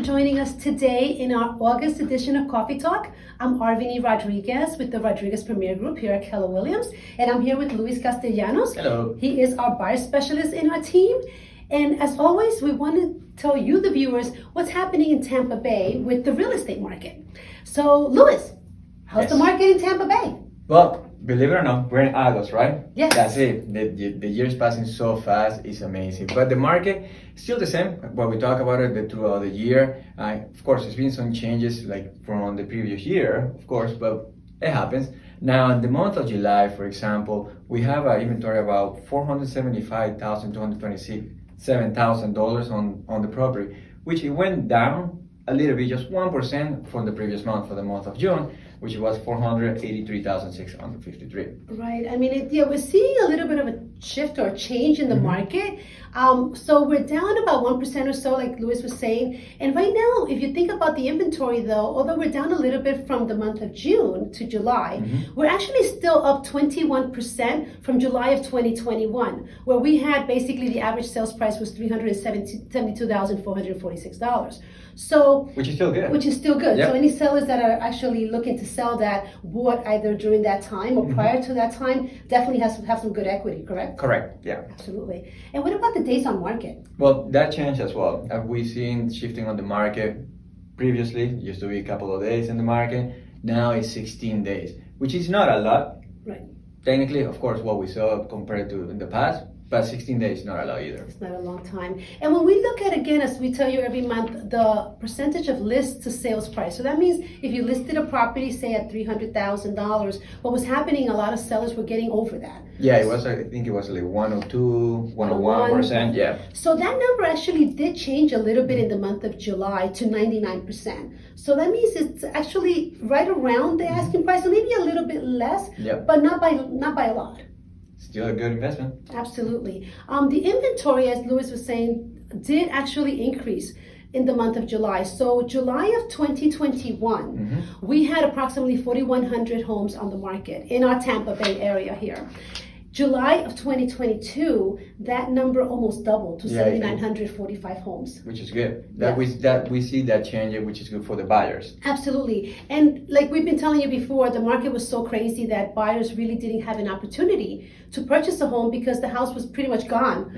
joining us today in our August edition of Coffee Talk. I'm Arveny Rodriguez with the Rodriguez Premier Group here at Keller Williams, and I'm here with Luis Castellanos. Hello. He is our buyer specialist in our team. And as always, we want to tell you, the viewers, what's happening in Tampa Bay with the real estate market. So, Luis, how's the market in Tampa Bay? Well, believe it or not, we're in August, right? Yes. That's it. The year's passing so fast. It's amazing. But the market is still the same. What we talk about it throughout the year. Of course, there's been some changes like from the previous year, of course, but it happens. Now, in the month of July, for example, we have an inventory about $475,227 on the property, which it went down a little bit, just 1% from the previous month for the month of June, which was 483,653. Right. I mean, we're seeing a little bit of a shift or a change in the market. So we're down about 1% or so, like Luis was saying. And right now, if you think about the inventory, though, although we're down a little bit from the month of June to July, we're actually still up 21% from July of 2021, where we had basically the average sales price was $372,446. So, which is still good. Which is still good. Yep. So any sellers that are actually looking to sell that bought either during that time or prior to that time definitely has to have some good equity, correct? Correct, yeah. Absolutely. And what about the days on market? Well, that changed as well. We've seen shifting on the market. Previously, it used to be a couple of days in the market. Now it's 16 days, which is not a lot. Right. Technically, of course, what we saw compared to in the past, but 16 days is not a lot either. It's not a long time. And when we look at, again, as we tell you every month, the percentage of list to sales price. So that means if you listed a property, say at $300,000, what was happening, a lot of sellers were getting over that. Yeah, it was, I think it was like 102, 101%, yeah. So that number actually did change a little bit in the month of July to 99%. So that means it's actually right around the asking price, or maybe a little bit less, but not by a lot. Still a good investment. Absolutely. The inventory, as Luis was saying, did actually increase in the month of July. So July of 2021, we had approximately 4,100 homes on the market in our Tampa Bay area here. July of 2022, that number almost doubled to 7,945 homes. Which is good. We see that change, which is good for the buyers. Absolutely. And like we've been telling you before, the market was so crazy that buyers really didn't have an opportunity to purchase a home because the house was pretty much gone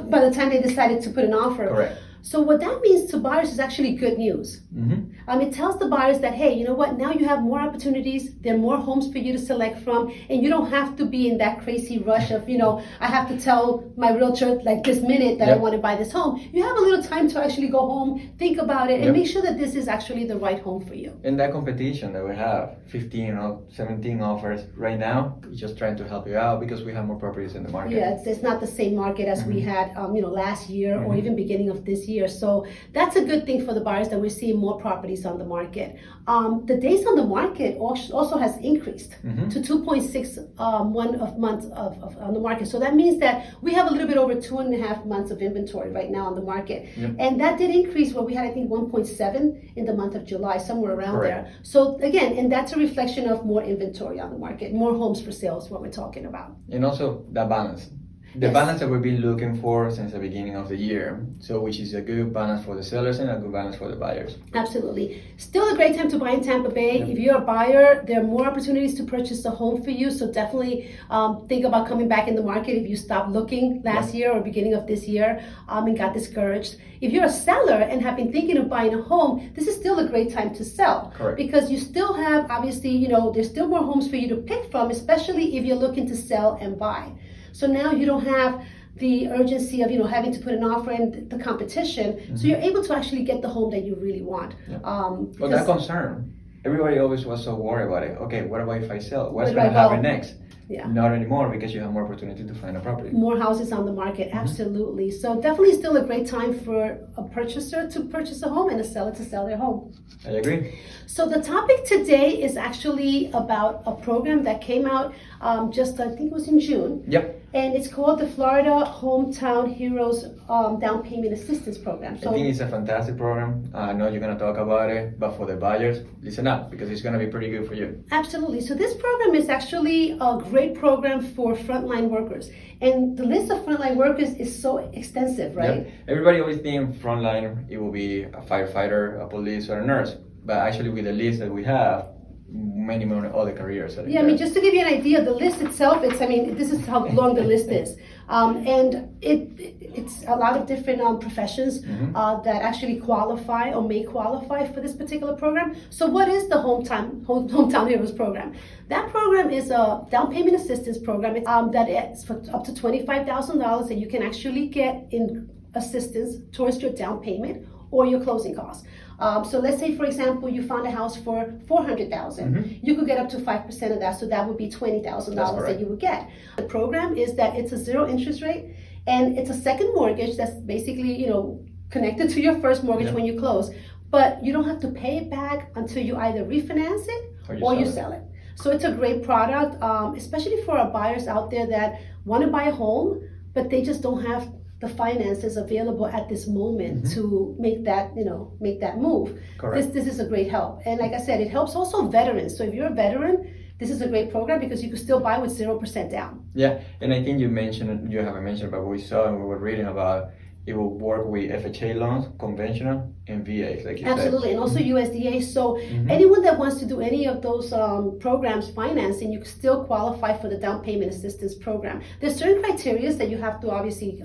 by the time they decided to put an offer. Correct. So what that means to buyers is actually good news. It tells the buyers that, hey, you know what, now you have more opportunities, there are more homes for you to select from, and you don't have to be in that crazy rush of, I have to tell my realtor like this minute that I want to buy this home. You have a little time to actually go home, think about it, and make sure that this is actually the right home for you. In that competition that we have, 15 or 17 offers right now, we're just trying to help you out because we have more properties in the market. Yeah, it's not the same market as we had, last year or even beginning of this year. So that's a good thing for the buyers that we're seeing more properties on the market. The days on the market also has increased to 2.61 months on the market. So that means that we have a little bit over 2.5 months of inventory right now on the market. And that did increase where we had, I think, 1.7 in the month of July, somewhere around there. So again, and that's a reflection of more inventory on the market, more homes for sale is what we're talking about. And also that balance. The balance that we've been looking for since the beginning of the year, so which is a good balance for the sellers and a good balance for the buyers. Absolutely. Still a great time to buy in Tampa Bay. If you're a buyer, there are more opportunities to purchase a home for you, so definitely think about coming back in the market if you stopped looking last year or beginning of this year and got discouraged. If you're a seller and have been thinking of buying a home, this is still a great time to sell. Correct. Because you still have, obviously, there's still more homes for you to pick from, especially if you're looking to sell and buy. So now you don't have the urgency of having to put an offer in the competition. So you're able to actually get the home that you really want. Well, that concern, everybody always was so worried about it. Okay, what about if I sell? What's going to happen next? Not anymore because you have more opportunity to find a property. More houses on the market, absolutely. So definitely still a great time for a purchaser to purchase a home and a seller to sell their home. I agree. So the topic today is actually about a program that came out I think it was in June. Yep. And it's called the Florida Hometown Heroes Down Payment Assistance Program. I think it's a fantastic program. I know you're going to talk about it, but for the buyers, listen up because it's going to be pretty good for you. Absolutely. So this program is actually a great program for frontline workers. And the list of frontline workers is so extensive, right? Yep. Everybody always think frontline, it will be a firefighter, a police, or a nurse. But actually with the list that we have, many more other careers. Yeah, I mean, just to give you an idea, the list itself, this is how long the list is. And it's a lot of different professions that actually qualify or may qualify for this particular program. So what is the Hometown Heroes program? That program is a down payment assistance program that is for up to $25,000 that you can actually get in assistance towards your down payment or your closing costs. So let's say, for example, you found a house for $400,000. You could get up to 5% of that, so that would be $20,000 that you would get. The program is that it's a zero interest rate, and it's a second mortgage that's basically, connected to your first mortgage when you close. But you don't have to pay it back until you either refinance it or you sell it. So it's a great product, especially for our buyers out there that want to buy a home, but they just don't have the finances available at this moment to make that move. Correct. This is a great help. And like I said, it helps also veterans. So if you're a veteran, this is a great program because you can still buy with 0% down. Yeah, and I think you haven't mentioned, but we saw and we were reading about it will work with FHA loans, conventional, and VAs, like you said. Absolutely, and also USDA. So anyone that wants to do any of those programs financing, you can still qualify for the down payment assistance program. There's certain criteria that you have to obviously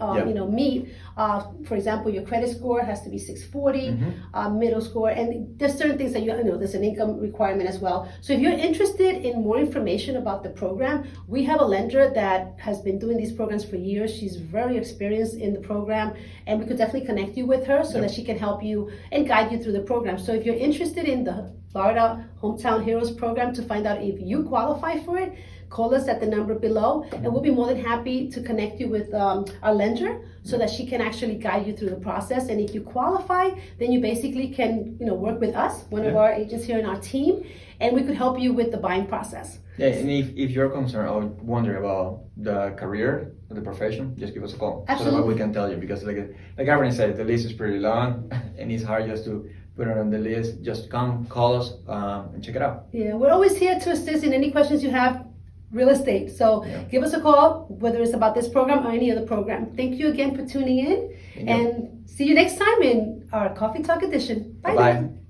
meet. For example, your credit score has to be 640, middle score, and there's certain things that there's an income requirement as well. So if you're interested in more information about the program, we have a lender that has been doing these programs for years. She's very experienced in the program, and we could definitely connect you with her so that she can help you and guide you through the program. So if you're interested in the Florida Hometown Heroes program to find out if you qualify for it, call us at the number below, and we'll be more than happy to connect you with our lender so that she can actually guide you through the process. And if you qualify, then you basically can work with us, one of our agents here in our team, and we could help you with the buying process. Yeah, and if you're concerned or wondering about the career, the profession, just give us a call. Absolutely. So that we can tell you, because like Arveny said, the list is pretty long and it's hard just to put it on the list. Just come, call us, and check it out. Yeah, we're always here to assist in any questions you have. Real estate. So give us a call, whether it's about this program or any other program. Thank you again for tuning in, and see you next time in our Coffee Talk edition. Bye. Bye.